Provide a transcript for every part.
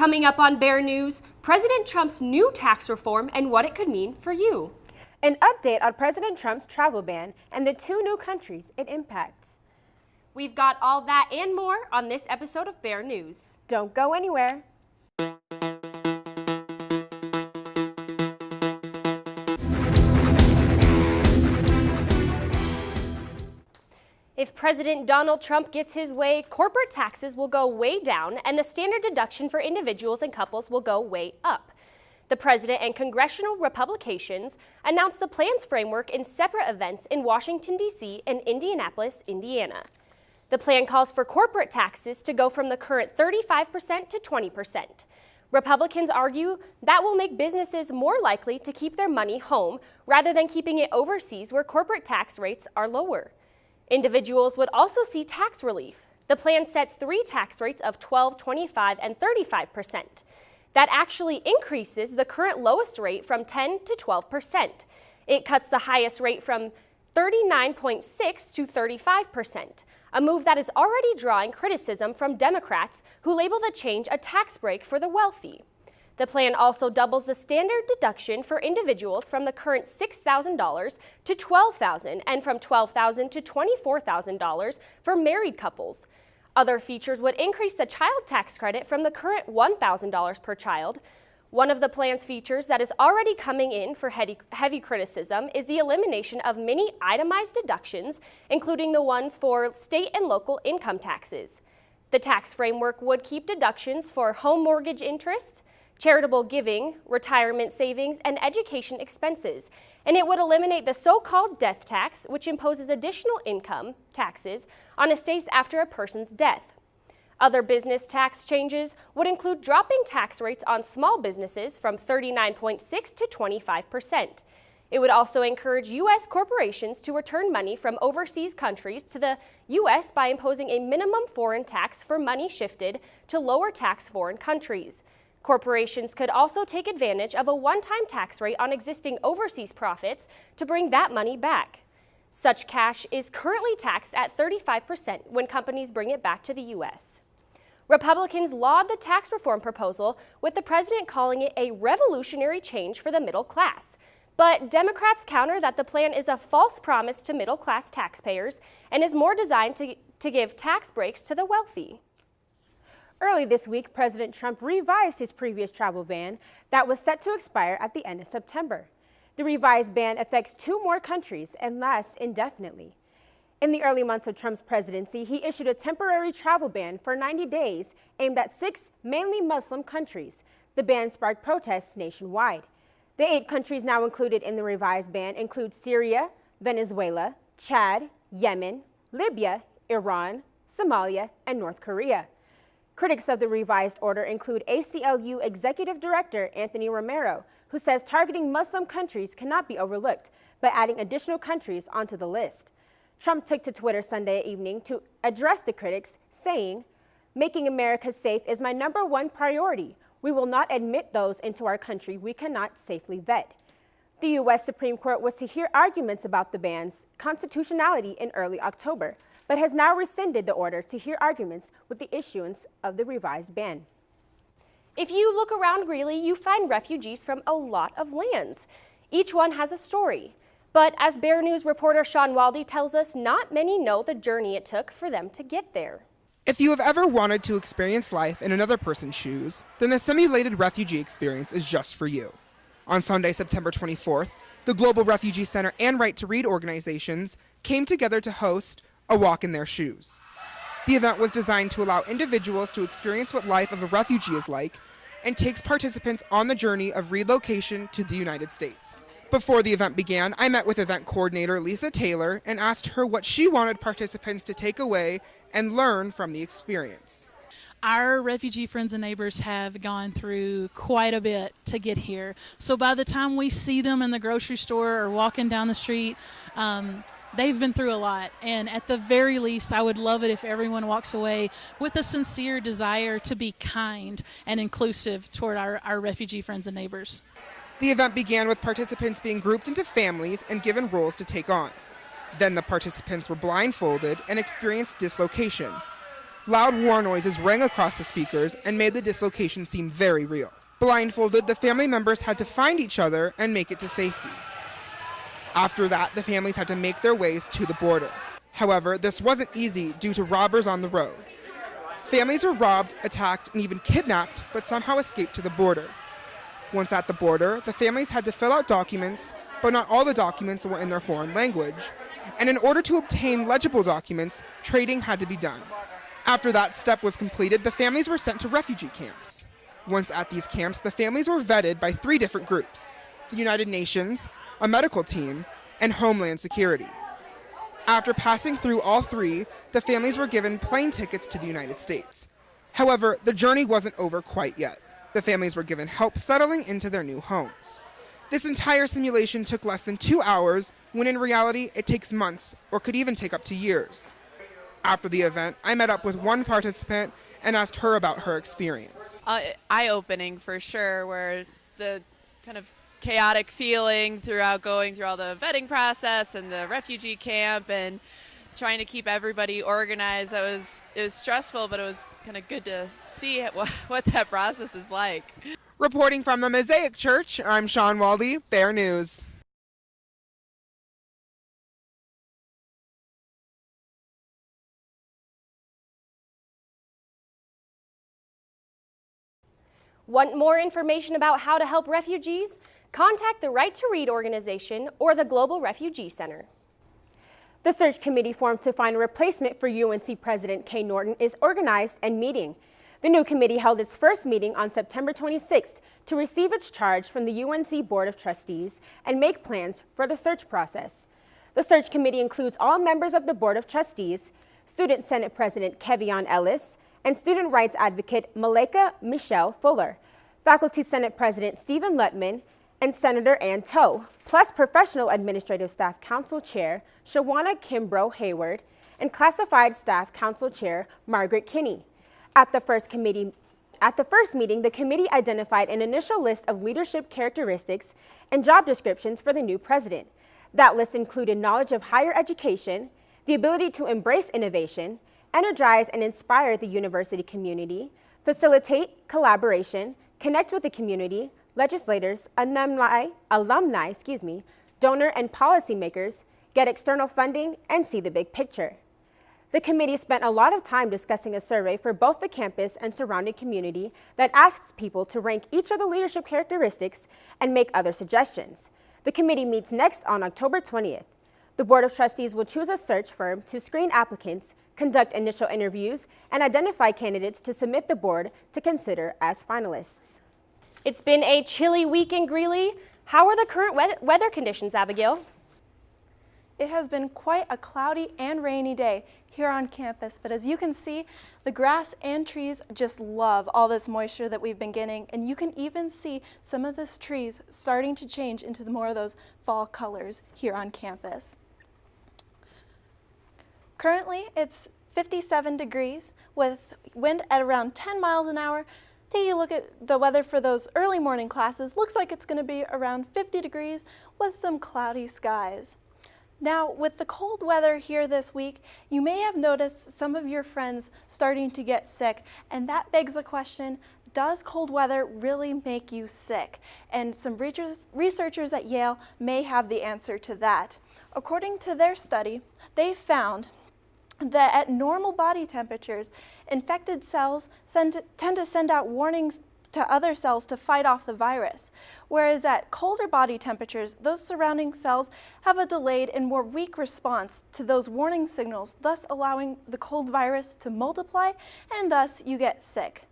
Coming up on Bear News, President Trump's new tax reform and what it could mean for you. An update on President Trump's travel ban and the 2 new countries it impacts. We've got all that and more on this episode of Bear News. Don't go anywhere. If President Donald Trump gets his way, corporate taxes will go way down and the standard deduction for individuals and couples will go way up. The president and congressional Republicans announced the plan's framework in separate events in Washington, D.C. and Indianapolis, Indiana. The plan calls for corporate taxes to go from the current 35% to 20%. Republicans argue that will make businesses more likely to keep their money home rather than keeping it overseas where corporate tax rates are lower. Individuals would also see tax relief. The plan sets 3 tax rates of 12%, 25%, and 35%. That actually increases the current lowest rate from 10% to 12%. It cuts the highest rate from 39.6% to 35%, a move that is already drawing criticism from Democrats who label the change a tax break for the wealthy. The plan also doubles the standard deduction for individuals from the current $6,000 to $12,000 and from $12,000 to $24,000 for married couples. Other features would increase the child tax credit from the current $1,000 per child. One of the plan's features that is already coming in for heavy criticism is the elimination of many itemized deductions, including the ones for state and local income taxes. The tax framework would keep deductions for home mortgage interest, charitable giving, retirement savings, and education expenses, and it would eliminate the so-called death tax, which imposes additional income taxes on estates after a person's death. Other business tax changes would include dropping tax rates on small businesses from 39.6% to 25%. It would also encourage U.S. corporations to return money from overseas countries to the U.S. by imposing a minimum foreign tax for money shifted to lower tax foreign countries. Corporations could also take advantage of a one-time tax rate on existing overseas profits to bring that money back. Such cash is currently taxed at 35% when companies bring it back to the U.S. Republicans laud the tax reform proposal, with the president calling it a revolutionary change for the middle class. But Democrats counter that the plan is a false promise to middle-class taxpayers and is more designed to give tax breaks to the wealthy. Early this week, President Trump revised his previous travel ban that was set to expire at the end of September. The revised ban affects 2 more countries and lasts indefinitely. In the early months of Trump's presidency, he issued a temporary travel ban for 90 days aimed at 6 mainly Muslim countries. The ban sparked protests nationwide. The 8 countries now included in the revised ban include Syria, Venezuela, Chad, Yemen, Libya, Iran, Somalia, and North Korea. Critics of the revised order include ACLU Executive Director Anthony Romero, who says targeting Muslim countries cannot be overlooked by adding additional countries onto the list. Trump took to Twitter Sunday evening to address the critics, saying, "Making America safe is my #1 priority. We will not admit those into our country we cannot safely vet." The U.S. Supreme Court was to hear arguments about the ban's constitutionality in early October, but has now rescinded the order to hear arguments with the issuance of the revised ban. If you look around Greeley, you find refugees from a lot of lands. Each one has a story. But as Bear News reporter Sean Waldy tells us, not many know the journey it took for them to get there. If you have ever wanted to experience life in another person's shoes, then the Simulated Refugee experience is just for you. On Sunday, September 24th, the Global Refugee Center and Right to Read organizations came together to host A Walk in Their Shoes. The event was designed to allow individuals to experience what life of a refugee is like and takes participants on the journey of relocation to the United States. Before the event began, I met with event coordinator Lisa Taylor and asked her what she wanted participants to take away and learn from the experience. Our refugee friends and neighbors have gone through quite a bit to get here. So by the time we see them in the grocery store or walking down the street, they've been through a lot. And at the very least, I would love it if everyone walks away with a sincere desire to be kind and inclusive toward our refugee friends and neighbors. The event began with participants being grouped into families and given roles to take on. Then the participants were blindfolded and experienced dislocation. Loud war noises rang across the speakers and made the dislocation seem very real. Blindfolded, the family members had to find each other and make it to safety. After that, the families had to make their ways to the border. However, this wasn't easy due to robbers on the road. Families were robbed, attacked, and even kidnapped, but somehow escaped to the border. Once at the border, the families had to fill out documents, but not all the documents were in their foreign language. And in order to obtain legible documents, trading had to be done. After that step was completed, the families were sent to refugee camps. Once at these camps, the families were vetted by 3 different groups: the United Nations, a medical team, and Homeland Security. After passing through all 3, the families were given plane tickets to the United States. However, the journey wasn't over quite yet. The families were given help settling into their new homes. This entire simulation took less than 2 hours, when in reality it takes months, or could even take up to years. After the event, I met up with one participant and asked her about her experience. Eye-opening for sure, where the kind of chaotic feeling throughout going through all the vetting process and the refugee camp and trying to keep everybody organized. It was stressful, but it was kind of good to see what that process is like. Reporting from the Mosaic Church, I'm Sean Waldy, BearNews. Want more information about how to help refugees? Contact the Right to Read organization or the Global Refugee Center. The search committee formed to find a replacement for UNC President Kay Norton is organized and meeting. The new committee held its first meeting on September 26th to receive its charge from the UNC Board of Trustees and make plans for the search process. The search committee includes all members of the Board of Trustees, Student Senate President Kevion Ellis, and student rights advocate Maleka Michelle Fuller, Faculty Senate President Stephen Lutman, and Senator Ann Toe, plus Professional Administrative Staff Council Chair Shawana Kimbrough Hayward and Classified Staff Council Chair Margaret Kinney. At the first meeting, the committee identified an initial list of leadership characteristics and job descriptions for the new president. That list included knowledge of higher education, the ability to embrace innovation, energize and inspire the university community, facilitate collaboration, connect with the community, legislators, alumni, donor and policymakers, get external funding, and see the big picture. The committee spent a lot of time discussing a survey for both the campus and surrounding community that asks people to rank each of the leadership characteristics and make other suggestions. The committee meets next on October 20th. The Board of Trustees will choose a search firm to screen applicants, conduct initial interviews, and identify candidates to submit the board to consider as finalists. It's been a chilly week in Greeley. How are the current weather conditions, Abigail? It has been quite a cloudy and rainy day here on campus, but as you can see, the grass and trees just love all this moisture that we've been getting, and you can even see some of these trees starting to change into more of those fall colors here on campus. Currently, it's 57 degrees with wind at around 10 miles an hour. Taking a look at the weather for those early morning classes, looks like it's going to be around 50 degrees with some cloudy skies. Now, with the cold weather here this week, you may have noticed some of your friends starting to get sick, and that begs the question, does cold weather really make you sick? And some researchers at Yale may have the answer to that. According to their study, they found that at normal body temperatures, infected cells tend to send out warnings to other cells to fight off the virus. Whereas at colder body temperatures, those surrounding cells have a delayed and more weak response to those warning signals, thus allowing the cold virus to multiply, and thus you get sick.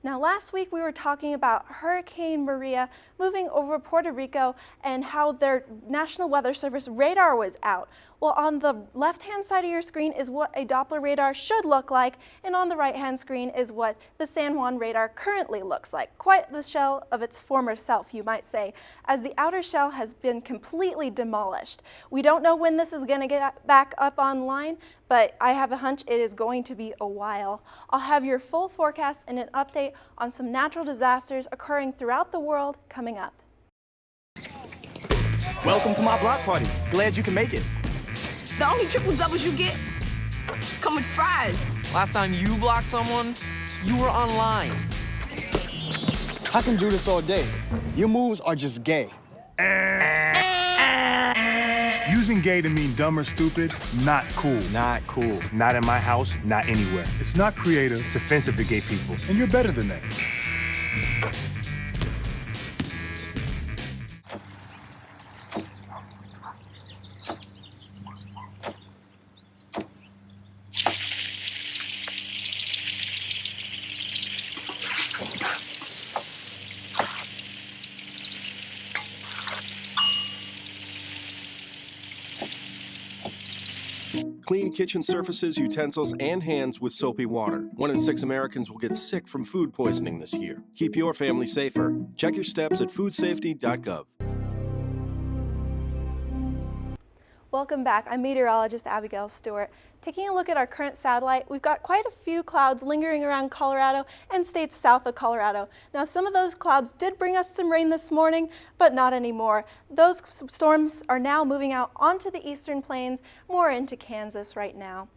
Now, last week we were talking about Hurricane Maria moving over Puerto Rico and how their National Weather Service radar was out. Well, on the left-hand side of your screen is what a Doppler radar should look like, and on the right-hand screen is what the San Juan radar currently looks like. Quite the shell of its former self, you might say, as the outer shell has been completely demolished. We don't know when this is going to get back up online, but I have a hunch it is going to be a while. I'll have your full forecast and an update on some natural disasters occurring throughout the world coming up. Welcome to my block party. Glad you can make it. The only triple doubles you get come with fries. Last time you blocked someone, you were online. I can do this all day. Your moves are just gay. Using gay to mean dumb or stupid, not cool. Not cool. Not in my house, not anywhere. It's not creative, it's offensive to gay people. And you're better than that. Clean kitchen surfaces, utensils, and hands with soapy water. 1 in 6 Americans will get sick from food poisoning this year. Keep your family safer. Check your steps at foodsafety.gov. Welcome back. I'm meteorologist Abigail Stewart. Taking a look at our current satellite, we've got quite a few clouds lingering around Colorado and states south of Colorado. Now, some of those clouds did bring us some rain this morning, but not anymore. Those storms are now moving out onto the eastern plains, more into Kansas right now.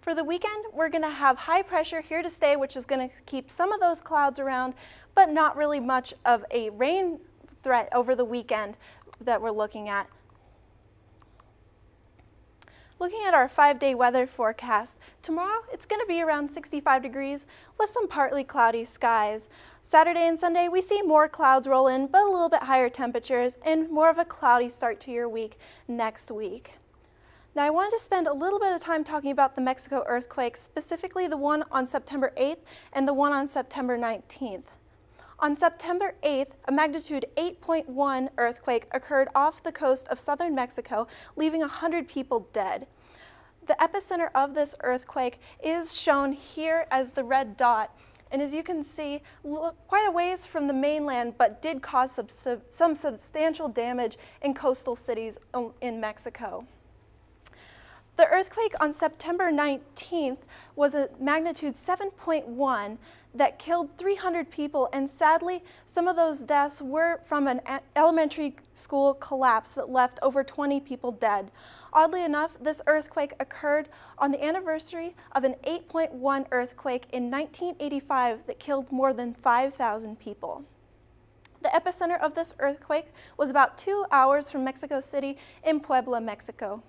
For the weekend, we're going to have high pressure here to stay, which is going to keep some of those clouds around, but not really much of a rain threat over the weekend that we're looking at. Looking at our 5-day weather forecast, tomorrow it's going to be around 65 degrees with some partly cloudy skies. Saturday and Sunday we see more clouds roll in, but a little bit higher temperatures and more of a cloudy start to your week next week. Now I wanted to spend a little bit of time talking about the Mexico earthquakes, specifically the one on September 8th and the one on September 19th. On September 8th, a magnitude 8.1 earthquake occurred off the coast of southern Mexico, leaving 100 people dead. The epicenter of this earthquake is shown here as the red dot, and as you can see, quite a ways from the mainland, but did cause some substantial damage in coastal cities in Mexico. The earthquake on September 19th was a magnitude 7.1 that killed 300 people, and sadly, some of those deaths were from an elementary school collapse that left over 20 people dead. Oddly enough, this earthquake occurred on the anniversary of an 8.1 earthquake in 1985 that killed more than 5,000 people. The epicenter of this earthquake was about 2 hours from Mexico City in Puebla, Mexico.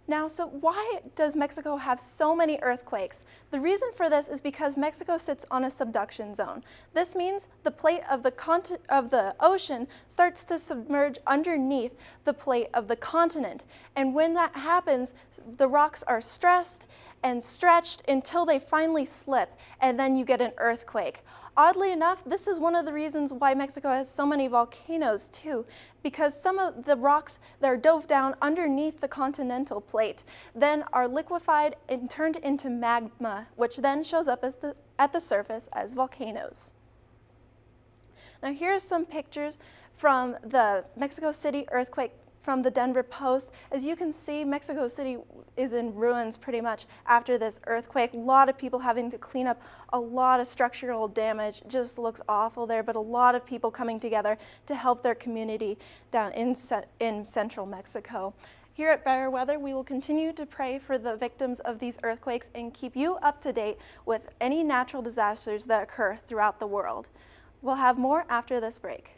Now, so why does Mexico have so many earthquakes? The reason for this is because Mexico sits on a subduction zone. This means the plate of the ocean starts to submerge underneath the plate of the continent. And when that happens, the rocks are stressed and stretched until they finally slip, and then you get an earthquake. Oddly enough, this is one of the reasons why Mexico has so many volcanoes too, because some of the rocks that are dove down underneath the continental plate then are liquefied and turned into magma, which then shows up at the surface as volcanoes. Now here's some pictures from the Mexico City earthquake from the Denver Post. As you can see, Mexico City is in ruins pretty much after this earthquake. A lot of people having to clean up a lot of structural damage. Just looks awful there, but a lot of people coming together to help their community down in central Mexico. Here at Better Weather, we will continue to pray for the victims of these earthquakes and keep you up to date with any natural disasters that occur throughout the world. We'll have more after this break.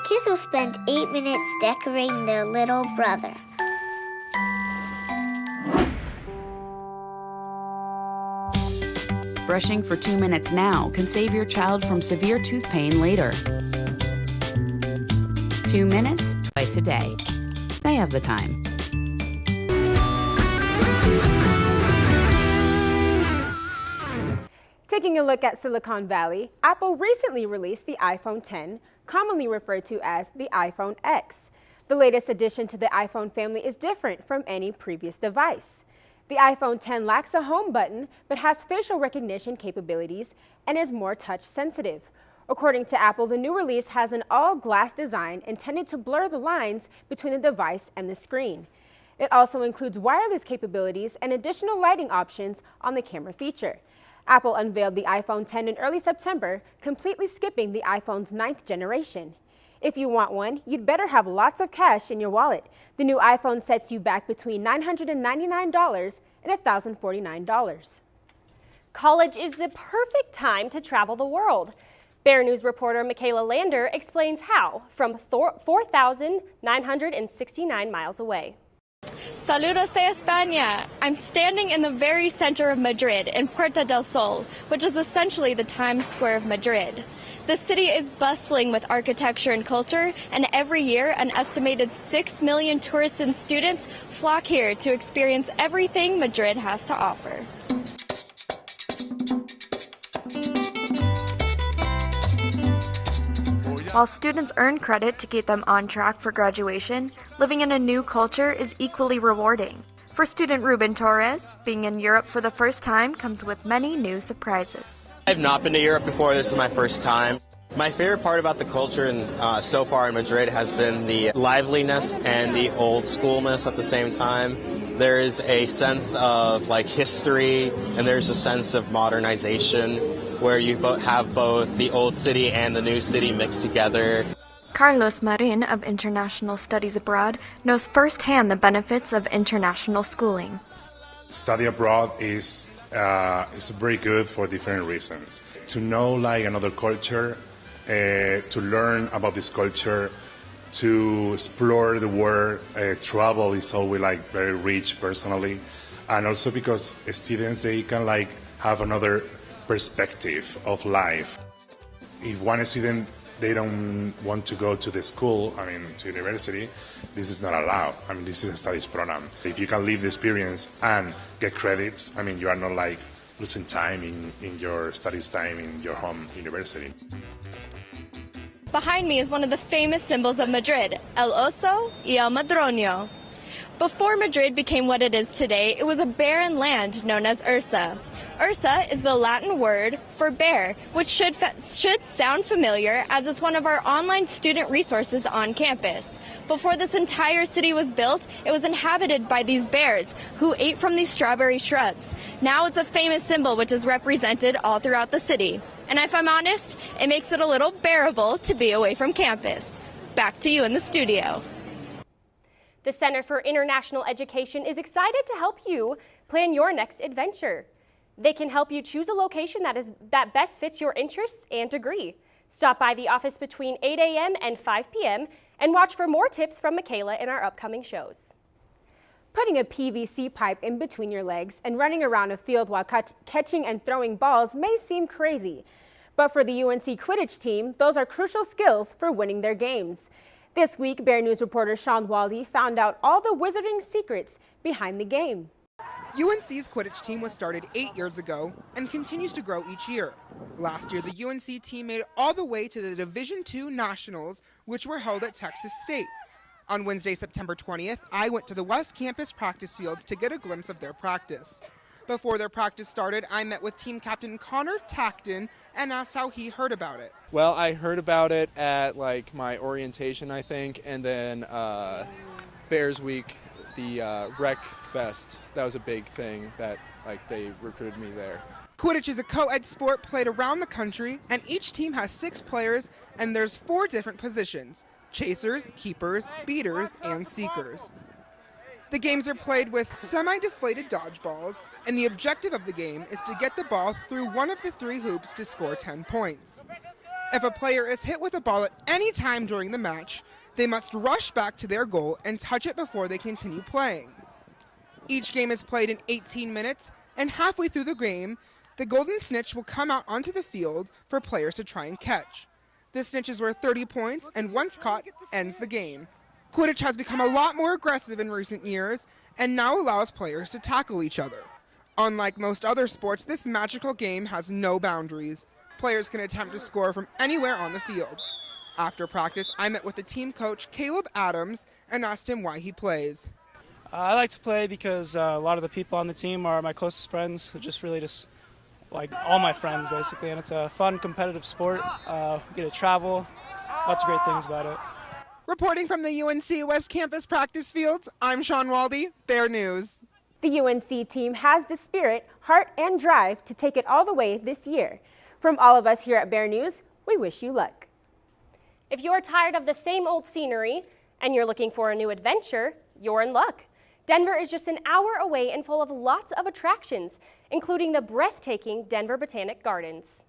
Kids will spend 8 minutes decorating their little brother. Brushing for 2 minutes now can save your child from severe tooth pain later. 2 minutes, twice a day. They have the time. Taking a look at Silicon Valley, Apple recently released the iPhone X, commonly referred to as the iPhone X. The latest addition to the iPhone family is different from any previous device. The iPhone X lacks a home button, but has facial recognition capabilities and is more touch sensitive. According to Apple, the new release has an all-glass design intended to blur the lines between the device and the screen. It also includes wireless capabilities and additional lighting options on the camera feature. Apple unveiled the iPhone 10 in early September, completely skipping the iPhone's 9th generation. If you want one, you'd better have lots of cash in your wallet. The new iPhone sets you back between $999 and $1,049. College is the perfect time to travel the world. BearNews reporter Michaela Lander explains how from 4,969 miles away. Saludos de España! I'm standing in the very center of Madrid in Puerta del Sol, which is essentially the Times Square of Madrid. The city is bustling with architecture and culture, and every year an estimated 6 million tourists and students flock here to experience everything Madrid has to offer. While students earn credit to keep them on track for graduation, living in a new culture is equally rewarding. For student Ruben Torres, being in Europe for the first time comes with many new surprises. I've not been to Europe before. This is my first time. My favorite part about the culture so far in Madrid has been the liveliness and the old schoolness at the same time. There is a sense of history, and there's a sense of modernization where you have both the old city and the new city mixed together. Carlos Marin of International Studies Abroad knows firsthand the benefits of international schooling. Study abroad is very good for different reasons. To know another culture, to learn about this culture, to explore the world, travel is always very rich personally, and also because students they can have another perspective of life. If one student they don't want to go to the school, to university, this is not allowed. This is a studies program. If you can live the experience and get credits, you are not losing time in your studies time in your home university. Behind me is one of the famous symbols of Madrid, El Oso y El Madroño. Before Madrid became what it is today, it was a barren land known as Ursa. Ursa is the Latin word for bear, which should sound familiar as it's one of our online student resources on campus. Before this entire city was built, it was inhabited by these bears who ate from these strawberry shrubs. Now it's a famous symbol which is represented all throughout the city. And if I'm honest, it makes it a little bearable to be away from campus. Back to you in the studio. The Center for International Education is excited to help you plan your next adventure. They can help you choose a location that best fits your interests and degree. Stop by the office between 8 a.m. and 5 p.m. and watch for more tips from Michaela in our upcoming shows. Putting a PVC pipe in between your legs and running around a field while catching and throwing balls may seem crazy, but for the UNC Quidditch team, those are crucial skills for winning their games. This week, BearNews reporter Sean Waldy found out all the wizarding secrets behind the game. UNC's Quidditch team was started 8 years ago and continues to grow each year. Last year, the UNC team made it all the way to the Division II Nationals, which were held at Texas State. On Wednesday, September 20th, I went to the West Campus practice fields to get a glimpse of their practice. Before their practice started, I met with team captain Connor Tacton and asked how he heard about it. Well, I heard about it at my orientation, I think, and then Bears Week, the Rec Fest. That was a big thing that they recruited me there. Quidditch is a co-ed sport played around the country, and each team has 6 players, and there's 4 different positions: chasers, keepers, beaters, and seekers. The games are played with semi-deflated dodgeballs, and the objective of the game is to get the ball through one of the 3 hoops to score 10 points. If a player is hit with a ball at any time during the match, they must rush back to their goal and touch it before they continue playing. Each game is played in 18 minutes, and halfway through the game, the golden snitch will come out onto the field for players to try and catch. The snitch is worth 30 points, and once caught, ends the game. Quidditch has become a lot more aggressive in recent years and now allows players to tackle each other. Unlike most other sports, this magical game has no boundaries. Players can attempt to score from anywhere on the field. After practice, I met with the team coach, Caleb Adams, and asked him why he plays. I like to play because a lot of the people on the team are my closest friends, just all my friends basically, and it's a fun competitive sport. We get to travel, lots of great things about it. Reporting from the UNC West Campus practice fields, I'm Sean Waldy, BearNews. The UNC team has the spirit, heart, and drive to take it all the way this year. From all of us here at Bear News, we wish you luck. If you're tired of the same old scenery and you're looking for a new adventure, you're in luck. Denver is just an hour away and full of lots of attractions, including the breathtaking Denver Botanic Gardens.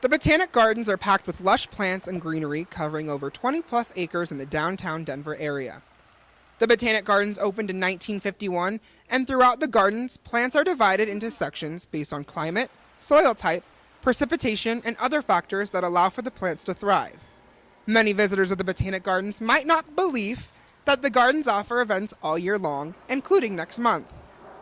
The Botanic Gardens are packed with lush plants and greenery covering over 20-plus acres in the downtown Denver area. The Botanic Gardens opened in 1951, and throughout the gardens, plants are divided into sections based on climate, soil type, precipitation, and other factors that allow for the plants to thrive. Many visitors of the Botanic Gardens might not believe that the gardens offer events all year long, including next month.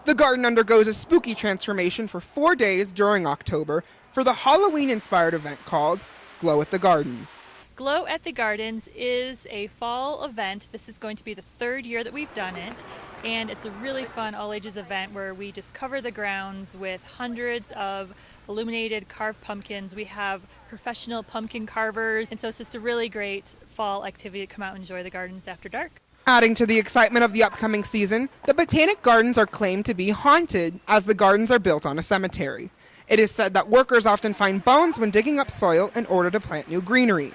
The garden undergoes a spooky transformation for 4 days during October for the Halloween-inspired event called Glow at the Gardens. Glow at the Gardens is a fall event. This is going to be the third year that we've done it, and it's a really fun all-ages event where we just cover the grounds with hundreds of illuminated carved pumpkins. We have professional pumpkin carvers, and so it's just a really great fall activity to come out and enjoy the gardens after dark. Adding to the excitement of the upcoming season, the Botanic Gardens are claimed to be haunted as the gardens are built on a cemetery. It is said that workers often find bones when digging up soil in order to plant new greenery.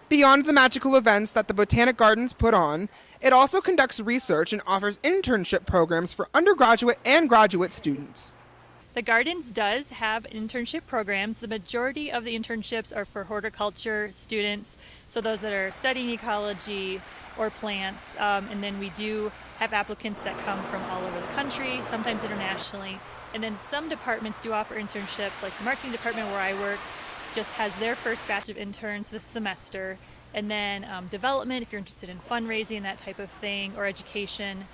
Beyond the magical events that the Botanic Gardens put on, it also conducts research and offers internship programs for undergraduate and graduate students. The Gardens does have internship programs. The majority of the internships are for horticulture students, so those that are studying ecology or plants, and then we do have applicants that come from all over the country, sometimes internationally, and then some departments do offer internships, like the marketing department where I work just has their first batch of interns this semester, and then development, if you're interested in fundraising, that type of thing, or education,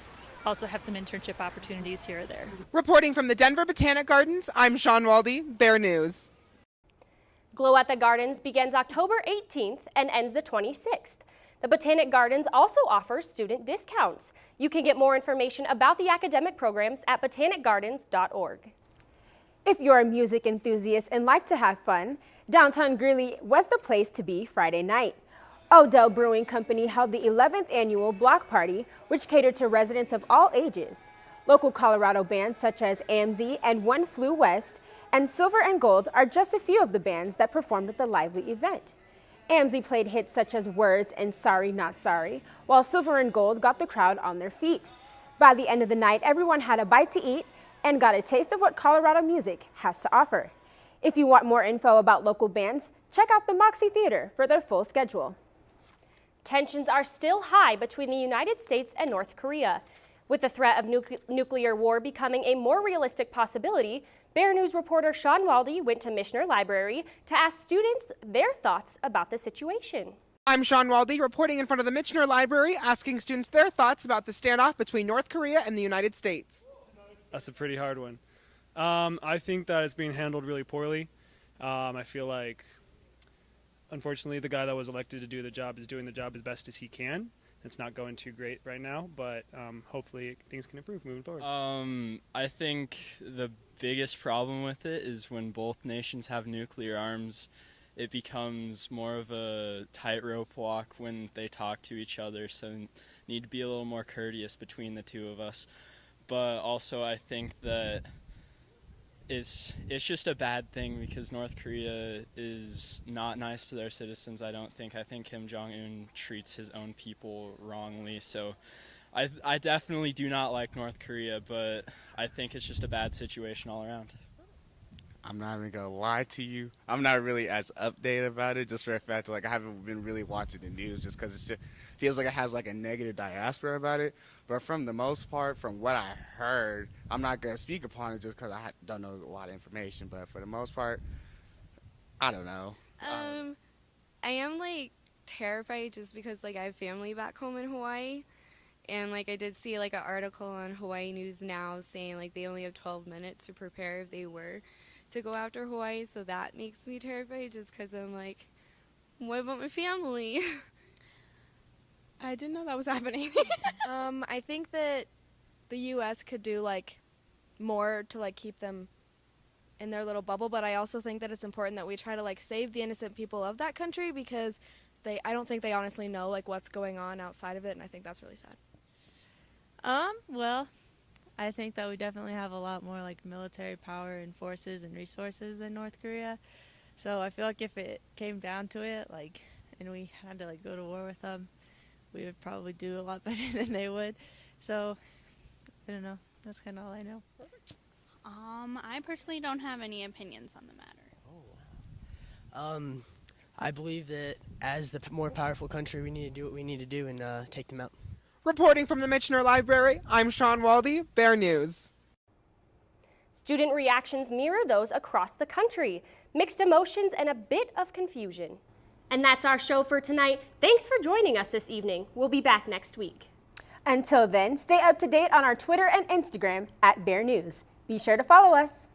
also have some internship opportunities here or there. Reporting from the Denver Botanic Gardens, I'm Sean Waldy, Bear News. Glow at the Gardens begins October 18th and ends the 26th. The Botanic Gardens also offers student discounts. You can get more information about the academic programs at botanicgardens.org. If you're a music enthusiast and like to have fun, downtown Greeley was the place to be Friday night. Odell Brewing Company held the 11th annual block party, which catered to residents of all ages. Local Colorado bands such as AMZ and One Flew West and Silver and Gold are just a few of the bands that performed at the lively event. AMZ played hits such as Words and Sorry Not Sorry, while Silver and Gold got the crowd on their feet. By the end of the night, everyone had a bite to eat and got a taste of what Colorado music has to offer. If you want more info about local bands, check out the Moxie Theater for their full schedule. Tensions are still high between the United States and North Korea. With the threat of nuclear war becoming a more realistic possibility, Bear News reporter Sean Waldy went to Michener Library to ask students their thoughts about the situation. I'm Sean Waldy, reporting in front of the Michener Library, asking students their thoughts about the standoff between North Korea and the United States. That's a pretty hard one. I think that it's being handled really poorly. I feel like, unfortunately, the guy that was elected to do the job is doing the job as best as he can. It's not going too great right now, but hopefully things can improve moving forward. I think the biggest problem with it is when both nations have nuclear arms, it becomes more of a tightrope walk when they talk to each other, so need to be a little more courteous between the two of us. But also I think that it's just a bad thing because North Korea is not nice to their citizens, I don't think. I think Kim Jong-un treats his own people wrongly, so I definitely do not like North Korea, but I think it's just a bad situation all around. I'm not even gonna lie to you. I'm not really as updated about it, just for the fact like I haven't been really watching the news, just because it feels like it has like a negative diaspora about it. But from the most part, from what I heard, I'm not gonna speak upon it just because I don't know a lot of information. But for the most part, I don't know. I am like terrified just because like I have family back home in Hawaii. And, like, I did see, like, an article on Hawaii News Now saying, like, they only have 12 minutes to prepare if they were to go after Hawaii. So that makes me terrified just because I'm like, what about my family? I didn't know that was happening. I think that the U.S. could do, like, more to, like, keep them in their little bubble. But I also think that it's important that we try to, like, save the innocent people of that country because I don't think they honestly know, like, what's going on outside of it. And I think that's really sad. Well, I think that we definitely have a lot more like military power and forces and resources than North Korea. So I feel like if it came down to it, like, and we had to like go to war with them, we would probably do a lot better than they would. So I don't know. That's kind of all I know. I personally don't have any opinions on the matter. I believe that as the more powerful country, we need to do what we need to do and take them out. Reporting from the Michener Library, I'm Sean Waldy, Bear News. Student reactions mirror those across the country. Mixed emotions and a bit of confusion. And that's our show for tonight. Thanks for joining us this evening. We'll be back next week. Until then, stay up to date on our Twitter and Instagram at BearNews. Be sure to follow us.